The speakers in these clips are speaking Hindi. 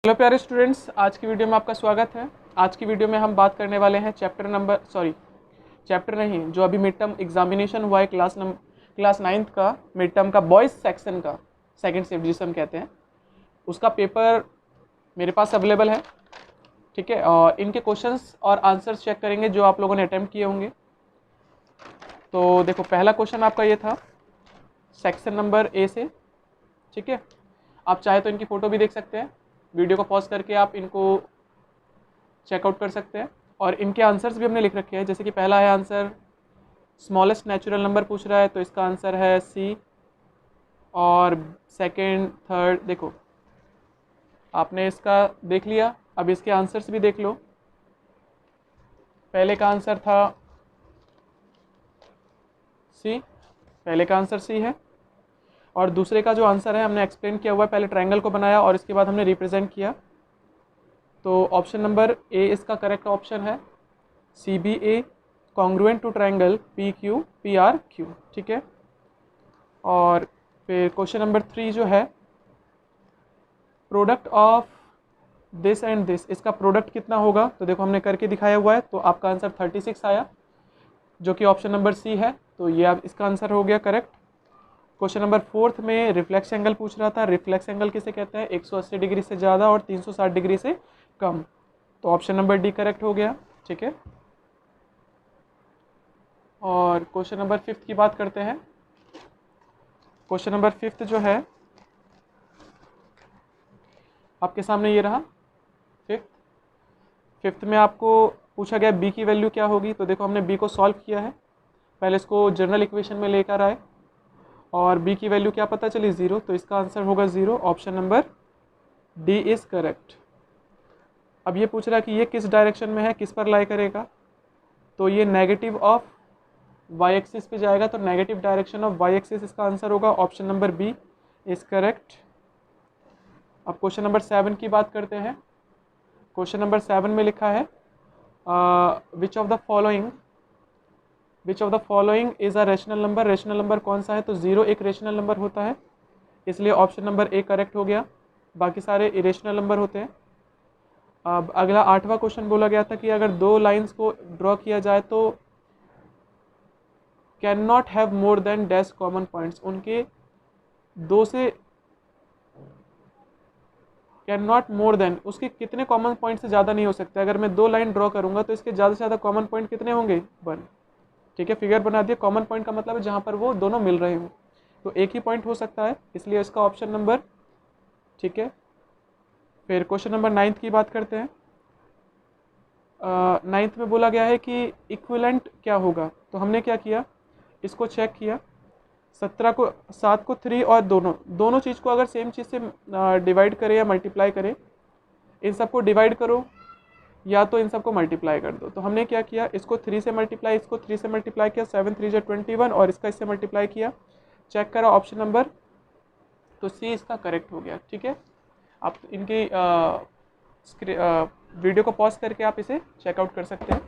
हेलो प्यारे स्टूडेंट्स, आज की वीडियो में आपका स्वागत है। आज की वीडियो में हम बात करने वाले हैं चैप्टर नहीं, जो अभी मिड टर्म एग्जामिनेशन हुआ है क्लास 9th का मिड टर्म का बॉयज़ सेक्शन का सेकंड शिफ्ट जिसे हम कहते हैं, उसका पेपर मेरे पास अवेलेबल है। ठीक है, और इनके क्वेश्चंस और आंसर्स चेक करेंगे जो आप लोगों ने अटैम्प्ट किए होंगे। तो देखो, पहला क्वेश्चन आपका ये था सेक्शन नंबर ए से। ठीक है, आप चाहे तो इनकी फ़ोटो भी देख सकते हैं, वीडियो को पॉज करके आप इनको चेकआउट कर सकते हैं। और इनके आंसर्स भी हमने लिख रखे हैं। जैसे कि पहला है आंसर स्मॉलेस्ट नेचुरल नंबर पूछ रहा है, तो इसका आंसर है सी। और सेकंड थर्ड देखो, आपने इसका देख लिया, अब इसके आंसर्स भी देख लो। पहले का आंसर था सी, पहले का आंसर सी है। और दूसरे का जो आंसर है हमने एक्सप्लेन किया हुआ है, पहले ट्रायंगल को बनाया और इसके बाद हमने रिप्रेजेंट किया। तो ऑप्शन नंबर ए इसका करेक्ट ऑप्शन है, C B A congruent to triangle P Q P R Q. ठीक है, और फिर क्वेश्चन नंबर 3 जो है product of this and this, इसका प्रोडक्ट कितना होगा, तो देखो हमने करके दिखाया हुआ है। तो आपका आंसर 36 आया, जो कि ऑप्शन नंबर सी है। तो ये आप इसका आंसर हो गया करेक्ट। क्वेश्चन नंबर 4 में रिफ्लेक्स एंगल पूछ रहा था। रिफ्लेक्स एंगल किसे कहते हैं, 180 डिग्री से ज़्यादा और 360 डिग्री से कम। तो ऑप्शन नंबर डी करेक्ट हो गया। ठीक है, और क्वेश्चन नंबर 5 की बात करते हैं। क्वेश्चन नंबर 5 जो है आपके सामने ये रहा। फिफ्थ में आपको पूछा गया बी की वैल्यू क्या होगी। तो देखो हमने बी को सॉल्व किया है, पहले इसको जनरल इक्वेशन में लेकर आए और बी की वैल्यू क्या पता चली, 0। तो इसका आंसर होगा 0। Option number D is correct. अब ये पूछ रहा है कि ये किस डायरेक्शन में है, किस पर लाई करेगा। तो ये नेगेटिव ऑफ वाई एक्सिस पे जाएगा, तो negative direction of Y axis इसका आंसर होगा। Option number B is correct. अब क्वेश्चन नंबर 7 की बात करते हैं। क्वेश्चन नंबर 7 में लिखा है which of the following is a rational number. Rational number कौन सा है, तो 0 एक रेशनल नंबर होता है, इसलिए ऑप्शन नंबर ए करेक्ट हो गया। बाकी सारे इरेशनल नंबर होते हैं। अब अगला 8वां क्वेश्चन बोला गया था कि अगर दो लाइंस को ड्रॉ किया जाए तो can not have more than dash common points, उनके दो से कैन नॉट मोर देन, उसके कितने कॉमन पॉइंट से ज़्यादा नहीं हो सकते। अगर मैं दो लाइन ड्रॉ करूंगा तो इसके ज़्यादा से ज़्यादा कॉमन पॉइंट कितने होंगे, 1। ठीक है, फिगर बना दिया। कॉमन पॉइंट का मतलब है जहाँ पर वो दोनों मिल रहे हों, तो एक ही पॉइंट हो सकता है, इसलिए इसका ऑप्शन नंबर। ठीक है, फिर क्वेश्चन नंबर 9 की बात करते हैं। 9 में बोला गया है कि इक्विवेलेंट क्या होगा। तो हमने क्या किया, इसको चेक किया। 7 को 3 और दोनों चीज़ को अगर सेम चीज़ से डिवाइड करें या मल्टीप्लाई करें, इन सबको डिवाइड करो या तो इन सबको मल्टीप्लाई कर दो। तो हमने क्या किया, इसको 3 से मल्टीप्लाई, इसको 3 से मल्टीप्लाई किया, 7 3 21 और इसका इससे मल्टीप्लाई किया, चेक करा ऑप्शन नंबर, तो सी इसका करेक्ट हो गया। ठीक है, आप इनकी वीडियो को पॉज करके आप इसे चेकआउट कर सकते हैं।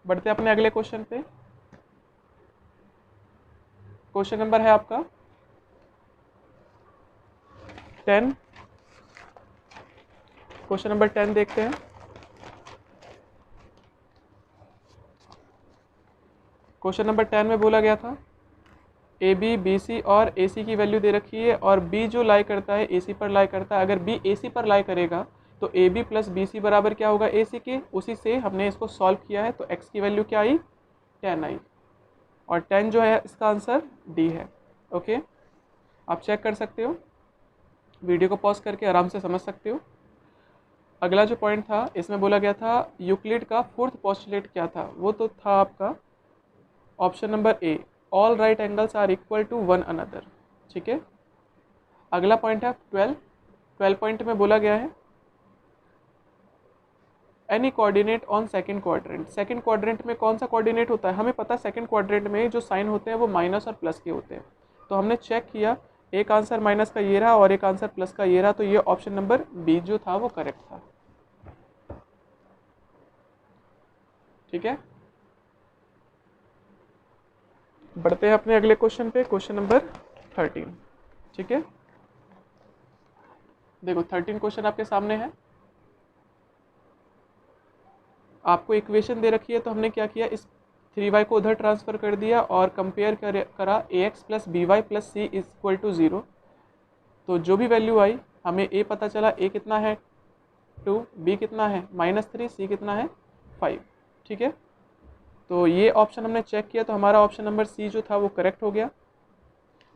बढ़ते अपने अगले क्वेश्चन पे। क्वेश्चन नंबर है आपका 10। क्वेश्चन नंबर 10 देखते हैं। क्वेश्चन नंबर 10 में बोला गया था ए बी बी सी और ए सी की वैल्यू दे रखी है और बी जो लाई करता है ए सी पर लाई करता है। अगर बी ए सी पर लाई करेगा तो A B plus B C बराबर क्या होगा, ए सी के। उसी से हमने इसको सॉल्व किया है, तो एक्स की वैल्यू क्या आई, 10 आई, और 10 जो है इसका आंसर डी है। ओके, आप चेक कर सकते हो, वीडियो को पॉज करके आराम से समझ सकते हो। अगला जो पॉइंट था, इसमें बोला गया था यूक्लिड का 4th पोस्टुलेट क्या था, वो तो था आपका option number A, all right angles are equal to one another. ठीक है, अगला पॉइंट है 12 पॉइंट में बोला गया है any coordinate on second quadrant. Second quadrant में कौन सा कोऑर्डिनेट होता है, हमें पता है सेकंड क्वाड्रेंट में जो साइन होते हैं वो माइनस और प्लस के होते हैं। तो हमने चेक किया, एक आंसर माइनस का ये रहा और एक आंसर प्लस का ये रहा, तो ये ऑप्शन नंबर बी जो था वो करेक्ट था। ठीक है, बढ़ते हैं अपने अगले क्वेश्चन पे, क्वेश्चन नंबर 13। ठीक है, देखो 13 क्वेश्चन आपके सामने है, आपको इक्वेशन दे रखी है, तो हमने क्या किया, इस 3y को उधर ट्रांसफर कर दिया और कंपेयर करा ax plus B Y plus C is equal to 0। तो जो भी वैल्यू आई हमें a पता चला, a कितना है 2, b कितना है -3, c कितना है 5। ठीक है, तो ये ऑप्शन हमने चेक किया, तो हमारा ऑप्शन नंबर सी जो था वो करेक्ट हो गया।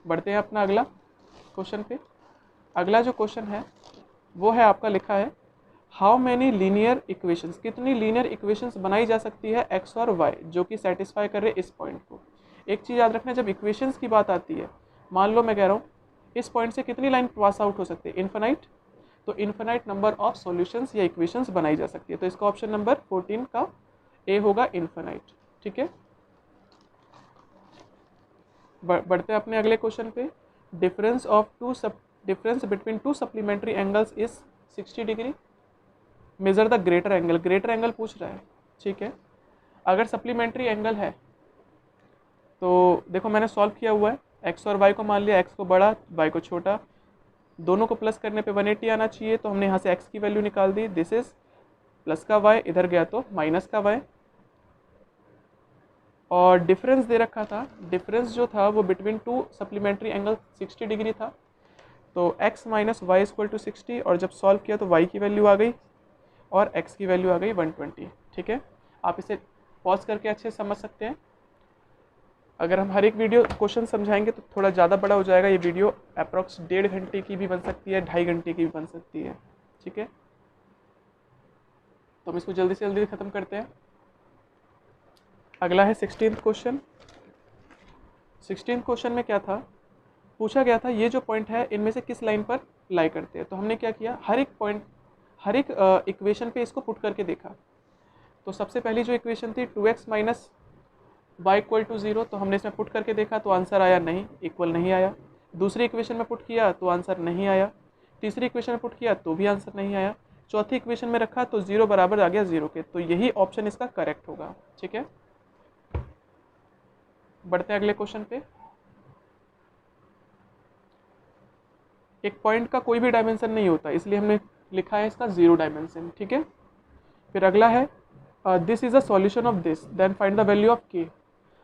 बढ़ते हैं अपना अगला क्वेश्चन पे। अगला जो क्वेश्चन है वो है आपका, लिखा है हाउ मैनी लीनियर इक्वेशंस, कितनी लीनियर इक्वेशंस बनाई जा सकती है एक्स और वाई जो कि सेटिस्फाई कर रहे इस पॉइंट को। एक चीज़ याद रखना, जब इक्वेशंस की बात आती है, मान लो मैं कह रहा हूँ इस पॉइंट से कितनी लाइन पास आउट हो सकती है, इन्फिनाइट, तो इन्फिनाइट नंबर ऑफ सॉल्यूशंस या इक्वेशंस बनाई जा सकती है। तो इसका ऑप्शन नंबर 14 का ए होगा, इन्फिनाइट। ठीक है, बढ़ते हैं अपने अगले क्वेश्चन पे। Difference between two supplementary angles is 60 degree, measure the greater angle, greater angle पूछ रहा है। ठीक है, अगर सप्लीमेंट्री एंगल है तो देखो मैंने सॉल्व किया हुआ है, एक्स और वाई को मान लिया, एक्स को बड़ा वाई को छोटा, दोनों को प्लस करने पे 180 आना चाहिए, तो हमने यहाँ से एक्स की वैल्यू निकाल दी, दिस इज प्लस का वाई, इधर गया तो माइनस का वाई, और डिफरेंस दे रखा था, डिफरेंस जो था वो between two supplementary angle 60 degree था, तो x minus y equal to 60, और जब सॉल्व किया तो y की वैल्यू आ गई और x की वैल्यू आ गई 120। ठीक है, आप इसे पॉज करके अच्छे से समझ सकते हैं। अगर हम हर एक वीडियो क्वेश्चन समझाएंगे तो थोड़ा ज़्यादा बड़ा हो जाएगा, ये वीडियो अप्रॉक्स 1.5 घंटे की भी बन सकती है, 2.5 घंटे की भी बन सकती है। ठीक है, तो हम इसको जल्दी से जल्दी ख़त्म करते हैं। अगला है 16th क्वेश्चन। 16th क्वेश्चन में क्या था, पूछा गया था ये जो पॉइंट है इनमें से किस लाइन पर लाई करते हैं। तो हमने क्या किया, हर एक पॉइंट, हर एक इक्वेशन पे इसको पुट करके देखा। तो सबसे पहली जो इक्वेशन थी 2x minus y equal to 0, तो हमने इसमें पुट करके देखा तो आंसर आया नहीं, इक्वल नहीं आया। दूसरी इक्वेशन में पुट किया तो आंसर नहीं आया, तीसरी इक्वेशन में पुट किया तो भी आंसर नहीं आया, चौथी इक्वेशन में रखा तो 0 बराबर आ गया 0 के, तो यही ऑप्शन इसका करेक्ट होगा। ठीक है, बढ़ते हैं अगले क्वेश्चन पे। एक पॉइंट का कोई भी डायमेंशन नहीं होता, इसलिए हमने लिखा है इसका 0 डायमेंशन। ठीक है, फिर अगला है this is a solution of this, then find the value of k.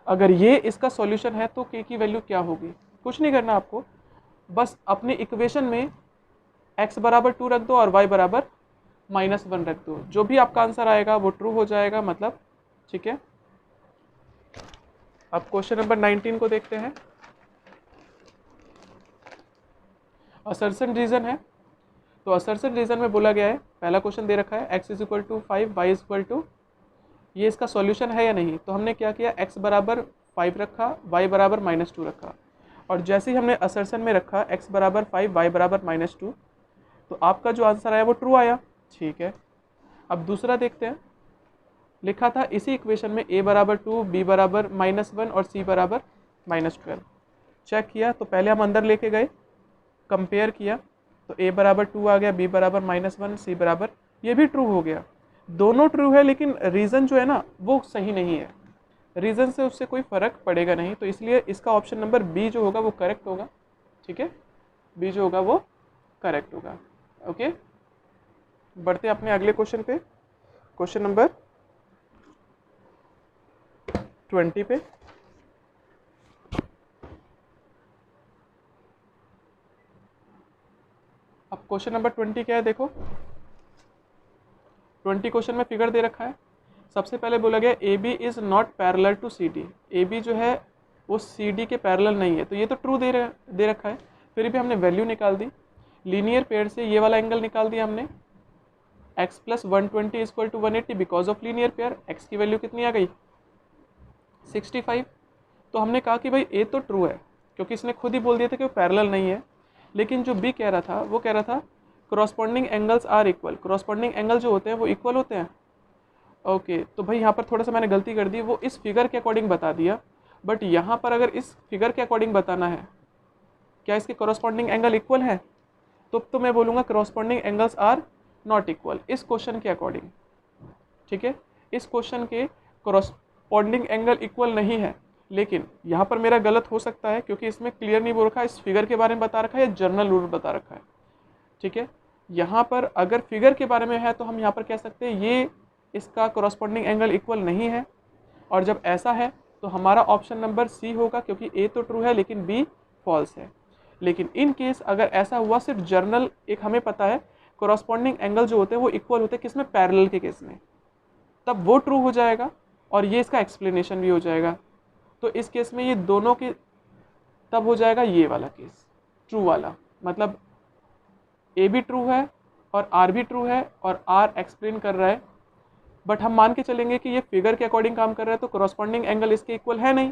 अगर ये इसका सॉल्यूशन है तो के की वैल्यू क्या होगी, कुछ नहीं करना आपको, बस अपने इक्वेशन में x बराबर 2 रख दो और y बराबर -1 रख दो, जो भी आपका आंसर आएगा वो ट्रू हो जाएगा मतलब। ठीक है, अब क्वेश्चन नंबर 19 को देखते हैं। असर्शन रीजन है, तो असर्शन रीजन में बोला गया है, पहला क्वेश्चन दे रखा है x is equal to 5, y is equal to, ये इसका सॉल्यूशन है या नहीं। तो हमने क्या किया, x बराबर 5 रखा, y बराबर -2 रखा, और जैसे ही हमने असर्शन में रखा x बराबर 5, y बराबर -2, तो आपका जो आंसर आया वो ट्रू आया। ठीक है, अब दूसरा देखते हैं, लिखा था इसी इक्वेशन में a बराबर 2, b बराबर -1 और c बराबर -12। चेक किया तो पहले हम अंदर लेके गए, कंपेयर किया तो a बराबर 2 आ गया, b बराबर -1, c बराबर, ये भी ट्रू हो गया, दोनों ट्रू है, लेकिन रीज़न जो है ना वो सही नहीं है, रीज़न से उससे कोई फ़र्क पड़ेगा नहीं, तो इसलिए इसका ऑप्शन नंबर बी जो होगा वो करेक्ट होगा। ठीक है, बी जो होगा वो करेक्ट होगा। ओके, बढ़ते अपने अगले क्वेश्चन पे, क्वेश्चन नंबर 20 पे। अब क्वेश्चन नंबर 20 क्या है, देखो 20 क्वेश्चन में फिगर दे रखा है। सबसे पहले बोला गया A B is not parallel to C D, A B जो है वो सी डी के पैरेलल नहीं है, तो ये तो ट्रू दे रखा है, फिर भी हमने वैल्यू निकाल दी, लीनियर पेयर से ये वाला एंगल निकाल दिया हमने, x plus 120 equal to 180 because of linear pair, x की वैल्यू कितनी आ गई 65। तो हमने कहा कि भाई ए तो ट्रू है क्योंकि इसने खुद ही बोल दिया था कि वो पैरेलल नहीं है, लेकिन जो बी कह रहा था वो कह रहा था करॉस्पॉन्डिंग एंगल्स आर इक्वल, करॉस्पॉन्डिंग एंगल जो होते हैं वो इक्वल होते हैं। ओके, तो भाई यहाँ पर थोड़ा सा मैंने गलती कर दी, वो इस फिगर के अकॉर्डिंग बता दिया, बट यहाँ पर अगर इस फिगर के अकॉर्डिंग बताना है क्या इसके करॉस्पॉन्डिंग एंगल इक्वल है, तो मैं बोलूँगा करॉस्पॉन्डिंग एंगल्स आर नॉट इक्वल इस क्वेश्चन के अकॉर्डिंग। ठीक है, इस क्वेश्चन के करॉस्पॉन्डिंग एंगल इक्वल नहीं है, लेकिन यहाँ पर मेरा गलत हो सकता है क्योंकि इसमें क्लियर नहीं बोल रखा है, इस फिगर के बारे में बता रखा है या जर्नल रूल बता रखा है। ठीक है, यहाँ पर अगर फिगर के बारे में है तो हम यहाँ पर कह सकते हैं ये इसका कोरस्पॉन्डिंग एंगल इक्वल नहीं है, और जब ऐसा है तो हमारा ऑप्शन नंबर सी होगा, क्योंकि ए तो ट्रू है लेकिन बी फॉल्स है। लेकिन इन केस अगर ऐसा हुआ, सिर्फ जर्नल एक हमें पता है कोरस्पॉन्डिंग एंगल जो होते हैं वो इक्वल होते हैं किसमें, पैरेलल के केस में, तब वो ट्रू हो जाएगा और ये इसका एक्सप्लेनेशन भी हो जाएगा। तो इस केस में ये दोनों के तब हो जाएगा ये वाला केस ट्रू वाला, मतलब ए भी ट्रू है और आर भी ट्रू है और आर एक्सप्लेन कर रहा है, बट हम मान के चलेंगे कि ये फिगर के अकॉर्डिंग काम कर रहा है तो कोरस्पॉन्डिंग एंगल इसके इक्वल है नहीं,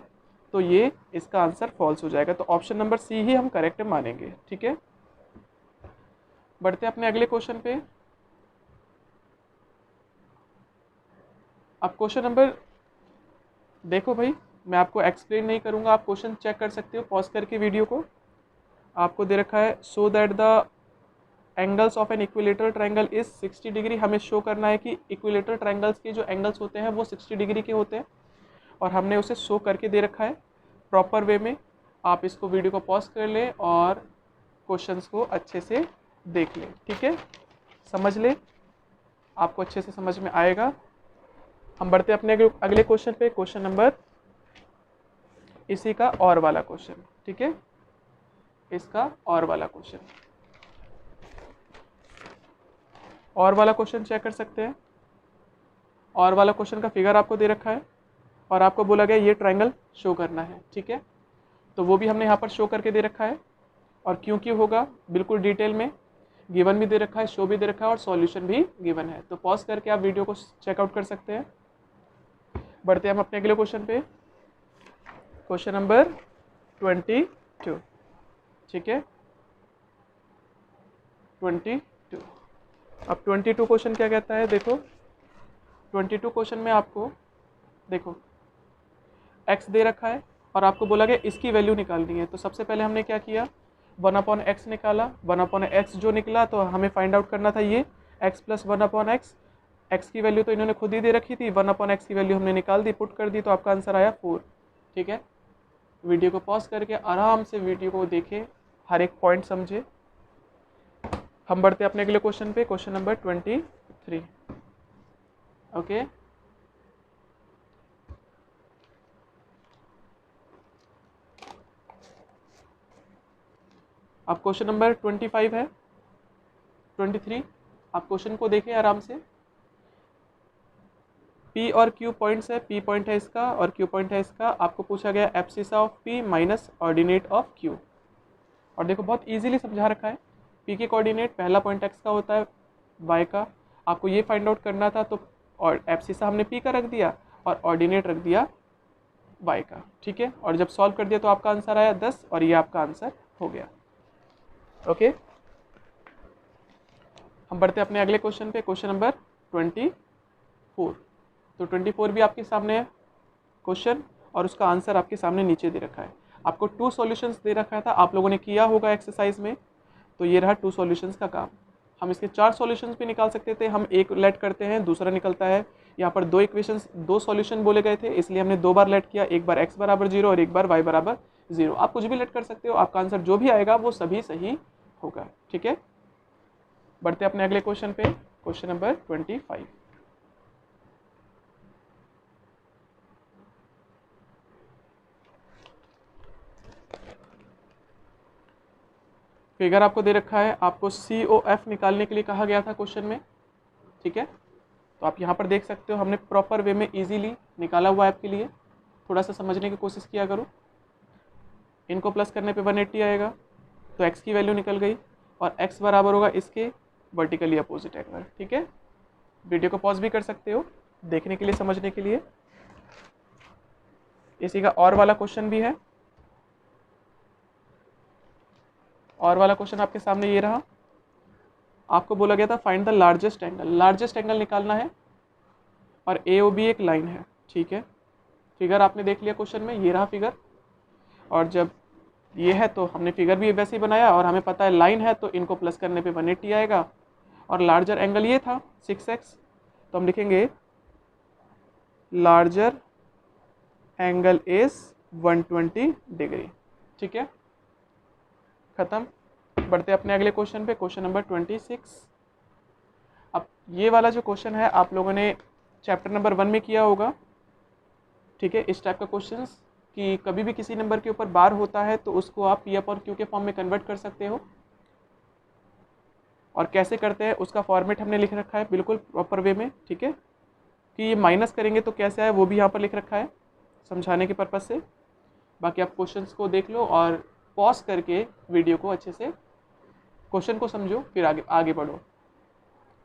तो ये इसका आंसर फॉल्स हो जाएगा। तो ऑप्शन नंबर सी ही हम करेक्ट मानेंगे। ठीक है, बढ़ते हैं अपने अगले क्वेश्चन पे। अब क्वेश्चन नंबर देखो भाई, मैं आपको एक्सप्लेन नहीं करूंगा, आप क्वेश्चन चेक कर सकते हो पॉज करके वीडियो को। आपको दे रखा है so that the angles of an equilateral triangle is 60 degree. हमें शो करना है कि इक्विलेटरल ट्रायंगल्स के जो एंगल्स होते हैं वो 60 डिग्री के होते हैं, और हमने उसे शो करके दे रखा है प्रॉपर वे में। आप इसको वीडियो को पॉज कर लें और क्वेश्चंस को अच्छे से देख लें। ठीक है, समझ लें, आपको अच्छे से समझ में आएगा। हम बढ़ते हैं अपने अगले क्वेश्चन पे, क्वेश्चन नंबर इसी का और वाला क्वेश्चन। ठीक है, इसका और वाला क्वेश्चन, और वाला क्वेश्चन चेक कर सकते हैं। और वाला क्वेश्चन का फिगर आपको दे रखा है और आपको बोला गया ये ट्रायंगल शो करना है। ठीक है, तो वो भी हमने यहाँ पर शो करके दे रखा है, और क्यों क्यों होगा बिल्कुल डिटेल में गिवन भी दे रखा है, शो भी दे रखा है और सॉल्यूशन भी गिवन है। तो पॉज करके आप वीडियो को चेकआउट कर सकते हैं। बढ़ते हैं हम अपने अगले क्वेश्चन पे, क्वेश्चन नंबर 22। ठीक है, 22। अब 22 क्वेश्चन क्या कहता है, देखो 22 क्वेश्चन में आपको देखो x दे रखा है और आपको बोला गया इसकी वैल्यू निकालनी है। तो सबसे पहले हमने क्या किया, 1/x निकाला। 1/x जो निकला तो हमें फाइंड आउट करना था ये x प्लस 1/x। x की वैल्यू तो इन्होंने खुद ही दे रखी थी, 1/x की वैल्यू हमने निकाल दी, पुट कर दी, तो आपका आंसर आया 4। ठीक है, वीडियो को पॉज करके आराम से वीडियो को देखें, हर एक पॉइंट समझे। हम बढ़ते हैं अपने अगले क्वेश्चन पे, क्वेश्चन नंबर 23। ओके, अब क्वेश्चन नंबर 25 है, 23। आप क्वेश्चन को देखें आराम से। P और Q पॉइंट्स है, P पॉइंट है इसका और Q पॉइंट है इसका। आपको पूछा गया abscissa of P minus ordinate of Q। और देखो बहुत इजीली समझा रखा है। P के कोऑर्डिनेट पहला पॉइंट x का होता है, y का आपको ये फाइंड आउट करना था, तो और एब्सिसा हमने P का रख दिया और ऑर्डिनेट रख दिया y का। ठीक है, और जब सॉल्व कर दिया तो आपका आंसर आया 10 और ये आपका आंसर हो गया। ओके, हम बढ़ते हैं अपने अगले क्वेश्चन पे, क्वेश्चन नंबर 24। तो 24 भी आपके सामने है क्वेश्चन, और उसका आंसर आपके सामने नीचे दे रखा है। आपको 2 सॉल्यूशंस दे रखा था, आप लोगों ने किया होगा एक्सरसाइज में, तो ये रहा 2 सॉल्यूशंस का काम। हम इसके 4 सॉल्यूशंस भी निकाल सकते थे, हम एक लेट करते हैं दूसरा निकलता है। यहाँ पर 2 इक्वेशंस 2 सॉल्यूशन बोले गए थे, इसलिए हमने 2 बार लेट किया, एक बार x बराबर 0 और एक बार y बराबर 0। आप कुछ भी लेट कर सकते हो, आपका आंसर जो भी आएगा वो सभी सही होगा। ठीक है, बढ़ते अपने अगले क्वेश्चन पे, क्वेश्चन नंबर 25। फिगर आपको दे रखा है, आपको COF निकालने के लिए कहा गया था क्वेश्चन में। ठीक है, तो आप यहाँ पर देख सकते हो, हमने प्रॉपर वे में इजीली निकाला हुआ है आपके लिए। थोड़ा सा समझने की कोशिश किया करो। इनको प्लस करने पे 180 आएगा, तो x की वैल्यू निकल गई और x बराबर होगा इसके वर्टिकली अपोजिट एंगल। ठीक है, वीडियो को पॉज भी कर सकते हो देखने के लिए, समझने के लिए। इसी का और वाला क्वेश्चन भी है, और वाला क्वेश्चन आपके सामने ये रहा। आपको बोला गया था find the largest angle, largest angle निकालना है और AOB एक लाइन है। ठीक है, फिगर आपने देख लिया क्वेश्चन में, ये रहा फिगर, और जब ये है तो हमने फिगर भी वैसे ही बनाया, और हमें पता है लाइन है तो इनको प्लस करने पे 180 आएगा, और लार्जर एंगल ये था 6x, तो हम लिखेंगे लार्जर एंगल इज 120 डिग्री। ठीक है, खत्म। बढ़ते अपने अगले क्वेश्चन पे, क्वेश्चन नंबर 26। अब ये वाला जो क्वेश्चन है आप लोगों ने चैप्टर नंबर 1 में किया होगा, ठीक है। इस टाइप का क्वेश्चंस कि कभी भी किसी नंबर के ऊपर बार होता है तो उसको आप पी अपॉन क्यू के फॉर्म में कन्वर्ट कर सकते हो, और कैसे करते हैं उसका फॉर्मेट हमने लिख रखा है बिल्कुल प्रॉपर वे में, ठीक है। कि ये माइनस करेंगे तो कैसे आए वो भी यहाँ पर लिख रखा है समझाने के पर्पज़ से। बाकी आप क्वेश्चंस को देख लो और पॉज करके वीडियो को अच्छे से क्वेश्चन को समझो, फिर आगे आगे बढ़ो।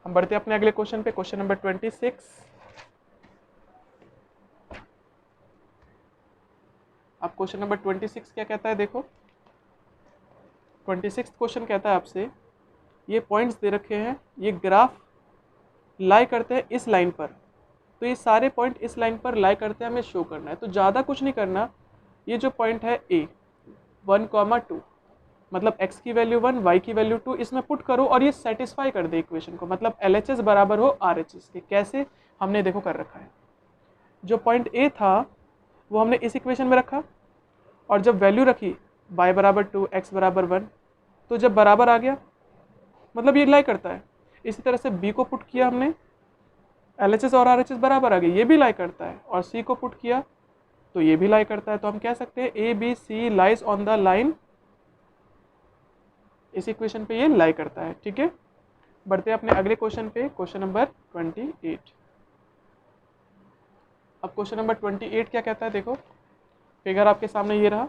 हम बढ़ते हैं अपने अगले क्वेश्चन पे, क्वेश्चन नंबर 26। अब क्वेश्चन नंबर 26 क्या कहता है, देखो 26 क्वेश्चन कहता है आपसे, ये पॉइंट्स दे रखे हैं, ये ग्राफ लाई करते हैं इस लाइन पर, तो ये सारे पॉइंट इस लाइन पर लाई करते हैं, हमें शो करना है। तो ज़्यादा कुछ नहीं करना, ये जो पॉइंट है ए 1,2 मतलब x की वैल्यू 1 y की वैल्यू 2 इसमें पुट करो और ये सेटिस्फाई कर दे इक्वेशन को, मतलब LHS बराबर हो RHS के। कैसे हमने देखो कर रखा है, जो पॉइंट ए था वो हमने इस इक्वेशन में रखा, और जब वैल्यू रखी y बराबर 2 x बराबर 1, तो जब बराबर आ गया मतलब ये लाई करता है। इसी तरह से b को पुट किया हमने, LHS और RHS बराबर आ गए, ये भी लाई करता है, और c को पुट किया तो ये भी लाई करता है। तो हम कह सकते हैं ABC lies on the line, इस इक्वेशन पे ये लाई करता है, ठीक है। बढ़ते हैं अपने अगले क्वेश्चन पे, क्वेश्चन नंबर 28। अब क्वेश्चन नंबर 28 क्या कहता है, देखो फिगर आपके सामने ये रहा,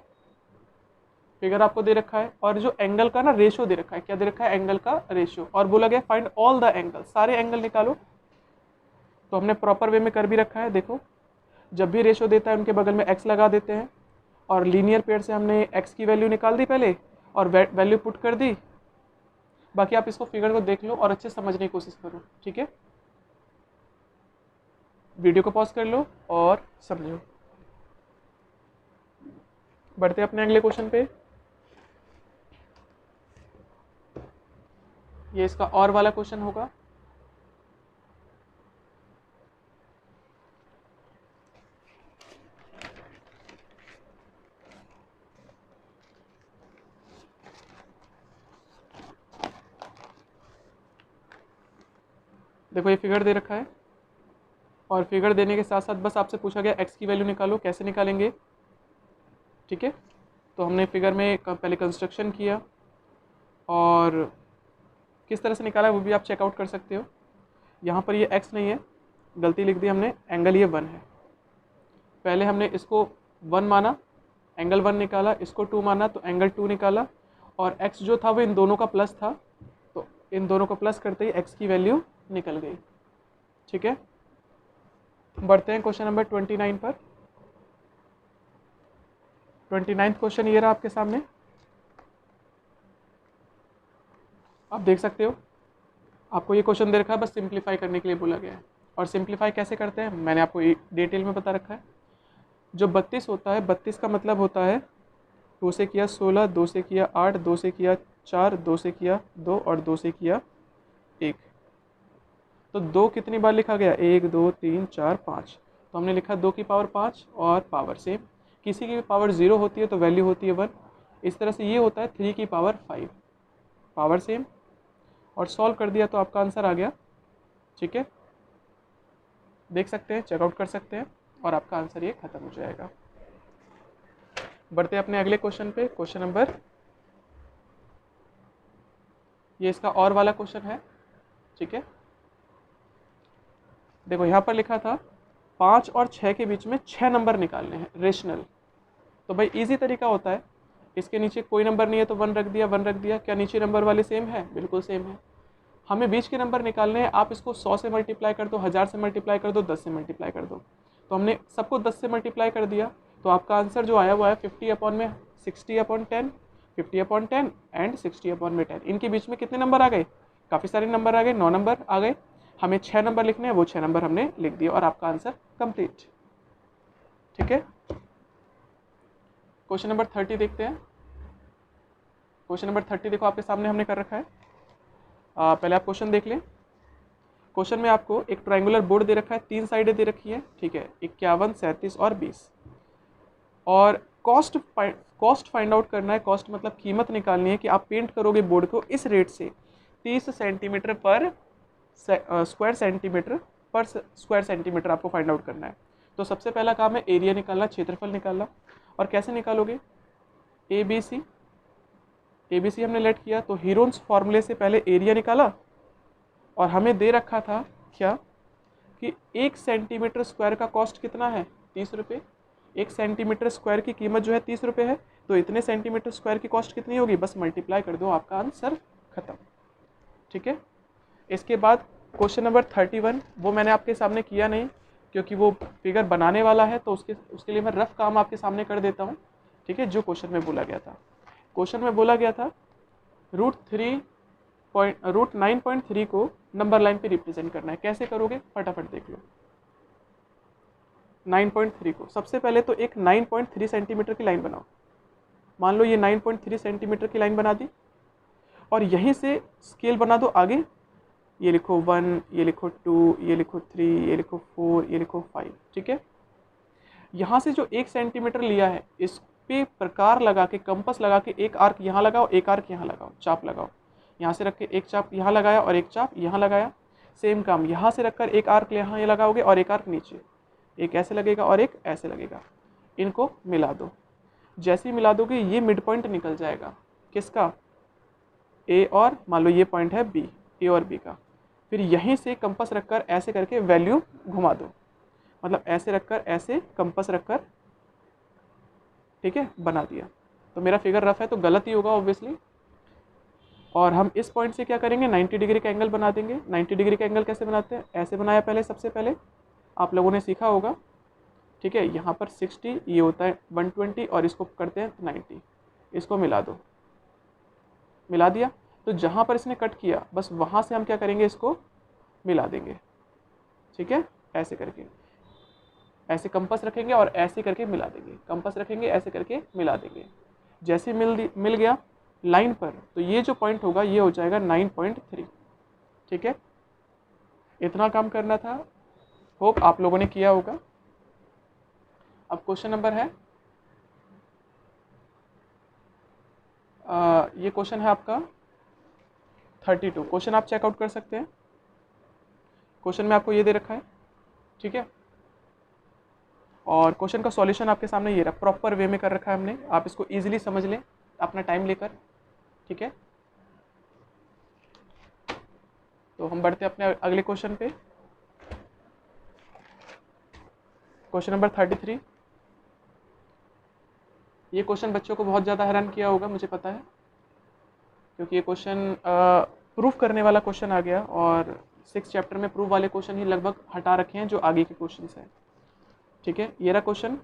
फिगर आपको दे रखा है, और जो एंगल का ना रेशियो दे रखा है, क्या दे रखा है, एंगल का रेशियो, और बोला गया फाइंड ऑल द एंगल, सारे एंगल निकालो। तो हमने प्रॉपर वे में कर भी रखा है, देखो जब भी रेशियो देता है उनके बगल में x लगा देते हैं, और लीनियर पेयर से हमने x की वैल्यू निकाल दी पहले और वैल्यू पुट कर दी। बाकी आप इसको फिगर को देख लो और अच्छे समझने की कोशिश करो, ठीक है। वीडियो को पॉज कर लो और समझो। बढ़ते अपने अगले क्वेश्चन पे, ये इसका और वाला क्वेश्चन होगा। देखो ये फिगर दे रखा है, और फिगर देने के साथ साथ बस आपसे पूछा गया x की वैल्यू निकालो, कैसे निकालेंगे, ठीक है। तो हमने फिगर में पहले कंस्ट्रक्शन किया और किस तरह से निकाला वो भी आप चेकआउट कर सकते हो। यहाँ पर ये x नहीं है, गलती लिख दी हमने, एंगल ये 1 है। पहले हमने इसको 1 माना, एंगल 1 निकाला, इसको 2 माना तो एंगल 2 निकाला, और x जो था वो इन दोनों का प्लस था, तो इन दोनों को प्लस करते ही x की वैल्यू निकल गई, ठीक है। बढ़ते हैं क्वेश्चन नंबर 29 पर। 29 क्वेश्चन ये रहा आपके सामने, आप देख सकते हो। आपको ये क्वेश्चन दे रखा है, बस सिंप्लीफाई करने के लिए बोला गया है, और सिंप्लीफाई कैसे करते हैं मैंने आपको डिटेल में बता रखा है। जो 32 होता है, 32 का मतलब होता है 2 से किया 16, 2 से किया 8, 2 से किया 4, 2 से किया 2 और 2 से किया 1। तो 2 कितनी बार लिखा गया, 1 2 3 4 5, तो हमने लिखा 2 की पावर 5 और पावर सेम। किसी की भी पावर 0 होती है तो वैल्यू होती है 1। इस तरह से ये होता है 3 की पावर 5, पावर सेम, और सॉल्व कर दिया तो आपका आंसर आ गया, ठीक है। देख सकते हैं, चेकआउट कर सकते हैं, और आपका आंसर ये खत्म हो जाएगा। बढ़ते हैं अपने अगले क्वेश्चन पे, क्वेश्चन नंबर, ये इसका और वाला क्वेश्चन है, ठीक है। देखो यहाँ पर लिखा था 5 और 6 के बीच में 6 नंबर निकालने हैं रेशनल। तो भाई इजी तरीका होता है, इसके नीचे कोई नंबर नहीं है तो 1 रख दिया, 1 रख दिया। क्या नीचे नंबर वाले सेम है, बिल्कुल सेम है। हमें बीच के नंबर निकालने हैं, आप इसको 100 से मल्टीप्लाई कर दो, 1000 से मल्टीप्लाई कर दो, 10 से मल्टीप्लाई कर दो। तो हमने सबको 10 से मल्टीप्लाई कर दिया, तो आपका आंसर जो आया वो आया 50/10, 50/10 एंड 60/10। इनके बीच में कितने नंबर आ गए, काफ़ी सारे नंबर आ गए, 9 नंबर आ गए। हमें 6 नंबर लिखने हैं, वो 6 नंबर हमने लिख दिया, और आपका आंसर कंप्लीट, ठीक है। क्वेश्चन नंबर 30 देखते हैं। क्वेश्चन नंबर 30 देखो आपके सामने हमने कर रखा है। पहले आप क्वेश्चन देख लें। क्वेश्चन में आपको एक ट्रायंगुलर बोर्ड दे रखा है, 3 साइडें दे रखी है, ठीक है, 51, 37 और 20, और कॉस्ट फाइंड आउट करना है। कॉस्ट मतलब कीमत निकालनी है कि आप पेंट करोगे बोर्ड को इस रेट से 30 सेंटीमीटर पर स्क्वायर सेंटीमीटर आपको फाइंड आउट करना है। तो सबसे पहला काम है एरिया निकालना, क्षेत्रफल निकालना। और कैसे निकालोगे? ए बी सी हमने लेट किया, तो हीरोन्स फॉर्मूले से पहले एरिया निकाला और हमें दे रखा था क्या कि 1 सेंटीमीटर स्क्वायर का कॉस्ट कितना है? 30 रुपये। 1 सेंटीमीटर स्क्वायर की कीमत जो है 30 रुपये है, तो इतने सेंटीमीटर स्क्वायर की कॉस्ट कितनी होगी? बस मल्टीप्लाई कर दो, आपका आंसर खत्म। ठीक है। इसके बाद क्वेश्चन नंबर 31, वो मैंने आपके सामने किया नहीं क्योंकि वो फिगर बनाने वाला है, तो उसके लिए मैं रफ काम आपके सामने कर देता हूँ। ठीक है। जो क्वेश्चन में बोला गया था, क्वेश्चन में बोला गया था रूट 9.3 को नंबर लाइन पे रिप्रेजेंट करना है। कैसे करोगे? फटाफट देख लो। 9.3 को सबसे पहले तो एक 9.3 सेंटीमीटर की लाइन बनाओ। मान लो ये 9.3 सेंटीमीटर की लाइन बना दी और यहीं से स्केल बना दो आगे। ये लिखो 1, ये लिखो 2, ये लिखो 3, ये लिखो 4, ये लिखो 5। ठीक है। यहाँ से जो 1 सेंटीमीटर लिया है इस पे प्रकार लगा के, कंपस लगा के एक आर्क यहाँ लगाओ, एक आर्क यहाँ लगाओ, चाप लगाओ। यहाँ से रख के एक चाप यहाँ लगाया और एक चाप यहाँ लगाया। सेम काम यहाँ से रखकर एक आर्क यहाँ लगाओगे और एक आर्क नीचे, एक ऐसे लगेगा और एक ऐसे लगेगा। इनको मिला दो। जैसे ही मिला दोगे ये मिड पॉइंट निकल जाएगा। किसका? ए और मान लो ये पॉइंट है बी, ए और बी का। फिर यहीं से कंपास रखकर ऐसे करके वैल्यू घुमा दो, मतलब ऐसे रखकर ऐसे कंपास रखकर, ठीक है, बना दिया। तो मेरा फिगर रफ है तो गलत ही होगा ऑब्वियसली। और हम इस पॉइंट से क्या करेंगे? 90 डिग्री का एंगल बना देंगे। 90 डिग्री का एंगल कैसे बनाते हैं? ऐसे बनाया पहले, सबसे पहले आप लोगों ने सीखा होगा। ठीक है। यहाँ पर 60, ये होता है 120 और इसको करते हैं 90। इसको मिला दो। मिला दिया तो जहाँ पर इसने कट किया बस वहाँ से हम क्या करेंगे? इसको मिला देंगे। ठीक है। ऐसे करके ऐसे कंपास रखेंगे और ऐसे करके मिला देंगे। कंपास रखेंगे, ऐसे करके मिला देंगे। जैसे मिल गया लाइन पर, तो ये जो पॉइंट होगा ये हो जाएगा 9.3। ठीक है। इतना काम करना था। होप आप लोगों ने किया होगा। अब क्वेश्चन नंबर है ये क्वेश्चन है आपका 32। क्वेश्चन आप चेकआउट कर सकते हैं। क्वेश्चन में आपको ये दे रखा है। ठीक है। और क्वेश्चन का सॉल्यूशन आपके सामने ये रहा, प्रॉपर वे में कर रखा है हमने। आप इसको इजीली समझ लें अपना टाइम लेकर। ठीक है। तो हम बढ़ते हैं अपने अगले क्वेश्चन पे। Question number 33। ये क्वेश्चन बच्चों को बहुत ज़्यादा हैरान किया होगा, मुझे पता है, क्योंकि ये क्वेश्चन प्रूफ करने वाला क्वेश्चन आ गया और 6 चैप्टर में प्रूफ वाले क्वेश्चन ही लगभग हटा रखे हैं जो आगे के क्वेश्चन हैं। ठीक है। ये रहा question,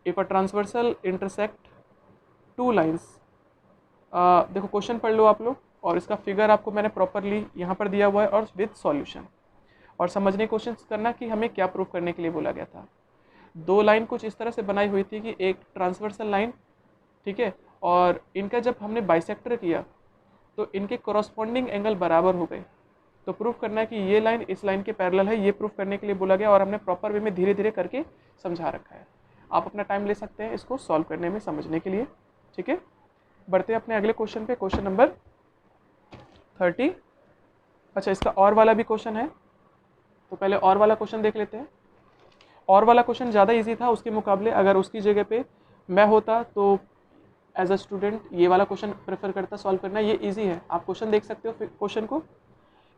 if a transversal intersect 2 lines. देखो क्वेश्चन पढ़ लो आप लोग, और इसका फिगर आपको मैंने प्रॉपरली यहाँ पर दिया हुआ है और विद सॉल्यूशन। और समझने की कोशिश करना कि हमें क्या प्रूफ करने के लिए बोला गया था। 2 लाइन कुछ इस तरह से बनाई हुई थी कि एक ट्रांसवर्सल लाइन, ठीक है, और इनका जब हमने बाइसेक्टर किया तो इनके कॉरस्पॉन्डिंग एंगल बराबर हो गए। तो प्रूफ करना है कि ये लाइन इस लाइन के पैरेलल है, ये प्रूफ करने के लिए बोला गया और हमने प्रॉपर वे में धीरे धीरे करके समझा रखा है। आप अपना टाइम ले सकते हैं इसको सॉल्व करने में, समझने के लिए। ठीक है। बढ़ते हैं अपने अगले क्वेश्चन पे, क्वेश्चन नंबर 30। अच्छा, इसका और वाला भी क्वेश्चन है, तो पहले और वाला क्वेश्चन देख लेते हैं। और वाला क्वेश्चन ज़्यादा इजी था उसके मुकाबले। अगर उसकी जगह पे मैं होता तो एज अ स्टूडेंट ये वाला क्वेश्चन प्रेफर करता सॉल्व करना। ये इजी है, आप क्वेश्चन देख सकते हो क्वेश्चन को।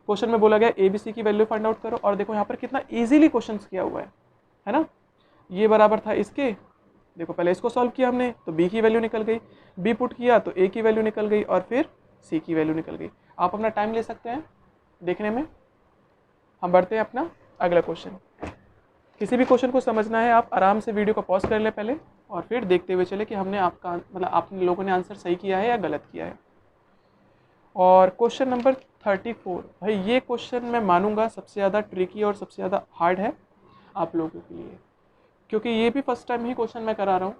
क्वेश्चन में बोला गया ABC की वैल्यू फाइंड आउट करो, और देखो यहाँ पर कितना इजीली क्वेश्चन किया हुआ है ना। ये बराबर था इसके, देखो पहले इसको सॉल्व किया हमने तो B की वैल्यू निकल गई, B पुट किया तो A की वैल्यू निकल गई और फिर C की वैल्यू निकल गई। आप अपना टाइम ले सकते हैं देखने में। हम बढ़ते हैं अपना अगला क्वेश्चन। किसी भी क्वेश्चन को समझना है आप आराम से वीडियो को पॉज कर ले पहले, और फिर देखते हुए चले कि हमने आपका मतलब आप लोगों ने आंसर सही किया है या गलत किया है। और क्वेश्चन नंबर 34, भाई ये क्वेश्चन मैं मानूंगा सबसे ज़्यादा ट्रिकी और सबसे ज़्यादा हार्ड है आप लोगों के लिए, क्योंकि ये भी फर्स्ट टाइम ही क्वेश्चन मैं करा रहा हूँ।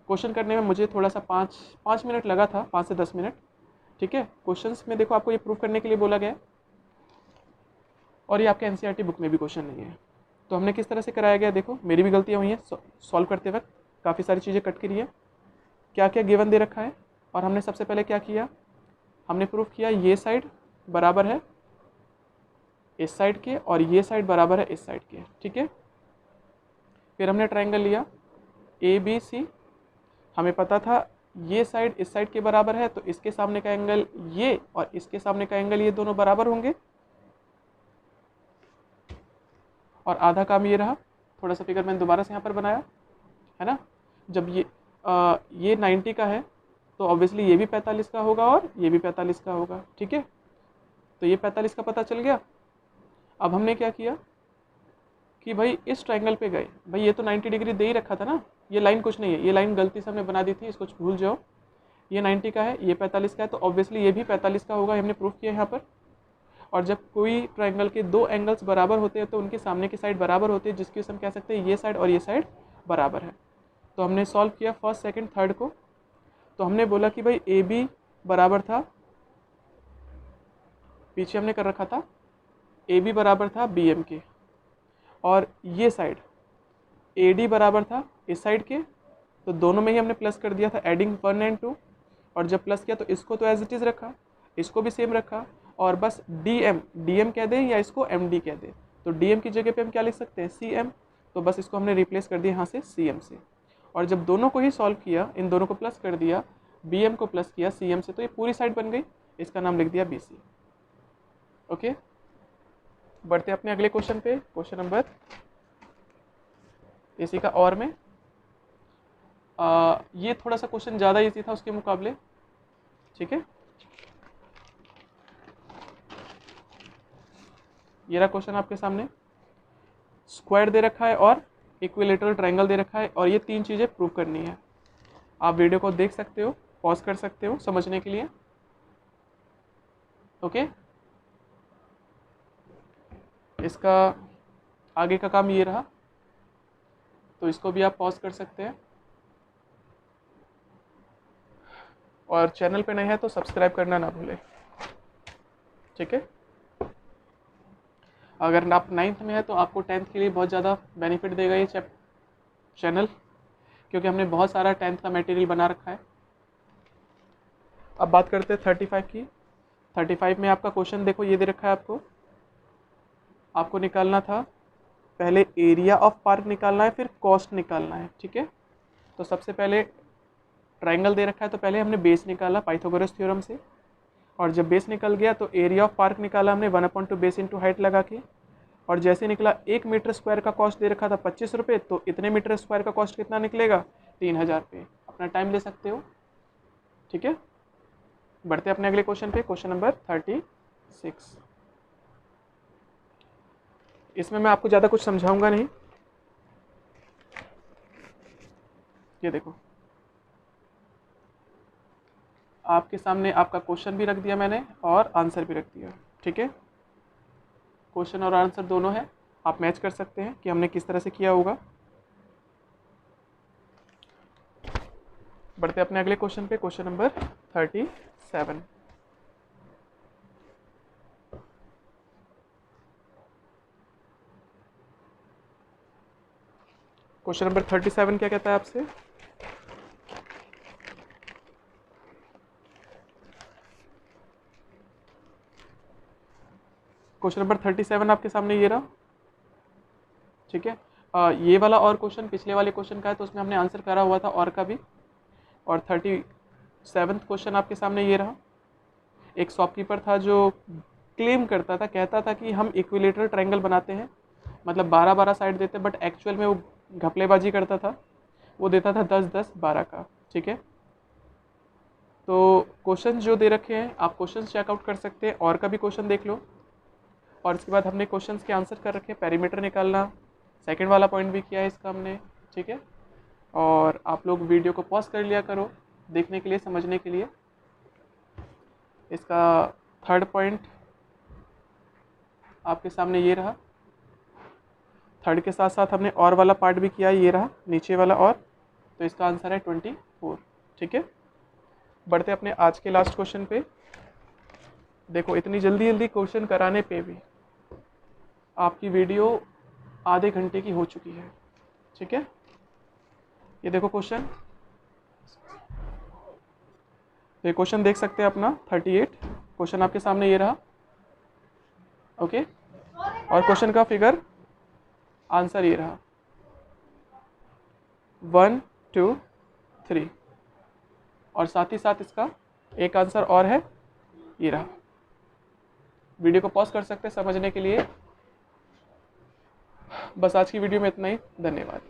क्वेश्चन करने में मुझे थोड़ा सा 5 मिनट लगा था, 5 से 10 मिनट। ठीक है। क्वेश्चंस में देखो आपको ये प्रूफ करने के लिए बोला गया है, और ये आपके NCERT बुक में भी क्वेश्चन नहीं है। तो हमने किस तरह से कराया गया, देखो मेरी भी गलतियाँ हुई हैं सॉल्व करते वक्त। काफ़ी सारी चीज़ें कट करी है, क्या क्या गिवन दे रखा है, और हमने सबसे पहले क्या किया, हमने प्रूफ किया ये साइड बराबर है इस साइड के और ये साइड बराबर है इस साइड के, ठीक है। फिर हमने ट्रायंगल लिया ए बी सी, हमें पता था ये साइड इस साइड के बराबर है, तो इसके सामने का एंगल ये और इसके सामने का एंगल ये दोनों बराबर होंगे, और आधा काम ये रहा। थोड़ा सा फिगर मैंने दोबारा से यहाँ पर बनाया है ना। जब ये 90 का है तो ऑब्वियसली ये भी 45 का होगा और ये भी 45 का होगा, ठीक है। तो ये 45 का पता चल गया। अब हमने क्या किया कि भाई इस ट्रायंगल पे गए, भाई ये तो 90 डिग्री दे ही रखा था ना, ये लाइन कुछ नहीं है, ये लाइन गलती से हमने बना दी थी, इसको भूल जाओ। ये 90 का है, ये 45 का है, तो ऑब्वियसली ये भी 45 का होगा, हमने प्रूफ किया यहाँ पर। और जब कोई ट्रायंगल के दो एंगल्स बराबर होते हैं तो उनके सामने की साइड बराबर होती है, जिसकी हम कह सकते हैं ये साइड और ये साइड बराबर है। तो हमने सॉल्व किया फर्स्ट सेकंड थर्ड को, तो हमने बोला कि भाई ए बी बराबर था, पीछे हमने कर रखा था ए बी बराबर था बी एम के, और ये साइड ए डी बराबर था इस साइड के, तो दोनों में ही हमने प्लस कर दिया था, एडिंग 1 एंड 2। और जब प्लस किया तो इसको तो एज इट इज़ रखा, इसको भी सेम रखा, और बस डी एम कह दें या इसको एम डी कह दें, तो डी एम की जगह पे हम क्या लिख सकते हैं सी एम, तो बस इसको हमने रिप्लेस कर दिया यहाँ से सी एम से। और जब दोनों को ही सॉल्व किया, इन दोनों को प्लस कर दिया, बी एम को प्लस किया सी एम से, तो ये पूरी साइड बन गई, इसका नाम लिख दिया बी सी। ओके, बढ़ते अपने अगले क्वेश्चन पे, क्वेश्चन नंबर इसी का और में ये थोड़ा सा क्वेश्चन ज़्यादा इजी था उसके मुकाबले, ठीक है। ये रहा क्वेश्चन आपके सामने, स्क्वायर दे रखा है और इक्विलेटरल ट्रायंगल दे रखा है, और ये तीन चीज़ें प्रूव करनी है। आप वीडियो को देख सकते हो, पॉज कर सकते हो समझने के लिए, ओके। इसका आगे का काम ये रहा, तो इसको भी आप पॉज कर सकते हैं, और चैनल पे नए हैं तो सब्सक्राइब करना ना भूलें, ठीक है। अगर आप 9th में है तो आपको 10th के लिए बहुत ज़्यादा बेनिफिट देगा ये चैनल, क्योंकि हमने बहुत सारा 10th का मटेरियल बना रखा है। अब बात करते हैं 35 की। 35 में आपका क्वेश्चन देखो ये दे रखा है, आपको निकालना था, पहले एरिया ऑफ पार्क निकालना है, फिर कॉस्ट निकालना है, ठीक है। तो सबसे पहले ट्रायंगल दे रखा है, तो पहले हमने बेस निकाला पाइथागोरस थ्योरम से, और जब बेस निकल गया तो एरिया ऑफ पार्क निकाला हमने 1/2 बेस इंटू हाइट लगा के, और जैसे निकला 1 मीटर स्क्वायर का कॉस्ट दे रखा था 25 रुपये, तो इतने मीटर स्क्वायर का कॉस्ट कितना निकलेगा 3000 रुपये। अपना टाइम ले सकते हो, ठीक है। बढ़ते अपने अगले क्वेश्चन पे, क्वेश्चन नंबर 36। इसमें मैं आपको ज़्यादा कुछ समझाऊंगा नहीं, ये देखो आपके सामने आपका क्वेश्चन भी रख दिया मैंने और आंसर भी रख दिया, ठीक है। क्वेश्चन और आंसर दोनों है, आप मैच कर सकते हैं कि हमने किस तरह से किया होगा। बढ़ते अपने अगले क्वेश्चन पे, क्वेश्चन नंबर 37। क्वेश्चन नंबर 37 क्या कहता है आपसे, क्वेश्चन नंबर 37 आपके सामने ये रहा, ठीक है। ये वाला और क्वेश्चन पिछले वाले क्वेश्चन का है, तो उसमें हमने आंसर करा हुआ था और का भी। और 37th क्वेश्चन आपके सामने ये रहा, एक शॉपकीपर था जो क्लेम करता था, कहता था कि हम इक्विलेटरल ट्रायंगल बनाते हैं, मतलब 12-12 साइड देते, बट एक्चुअल में वो घपलेबाजी करता था, वो देता था 10-10-12 का, ठीक है। तो क्वेश्चन जो दे रखे हैं आप क्वेश्चन चेकआउट कर सकते हैं, और का भी क्वेश्चन देख लो, और इसके बाद हमने क्वेश्चंस के आंसर कर रखे हैं, पेरीमीटर निकालना सेकंड वाला पॉइंट भी किया है इसका हमने, ठीक है। और आप लोग वीडियो को पॉज कर लिया करो देखने के लिए, समझने के लिए। इसका थर्ड पॉइंट आपके सामने ये रहा, थर्ड के साथ साथ हमने और वाला पार्ट भी किया, ये रहा नीचे वाला और, तो इसका आंसर है 24, ठीक है। बढ़ते अपने आज के लास्ट क्वेश्चन पे। देखो इतनी जल्दी जल्दी क्वेश्चन कराने पे भी आपकी वीडियो आधे घंटे की हो चुकी है, ठीक है। ये देखो क्वेश्चन, ये क्वेश्चन देख सकते हैं अपना 38, क्वेश्चन आपके सामने ये रहा। ओके, और क्वेश्चन का फिगर आंसर ये रहा 1 2 3, और साथ ही साथ इसका एक आंसर और है, ये रहा। वीडियो को पॉज कर सकते हैं समझने के लिए। बस आज की वीडियो में इतना ही, धन्यवाद।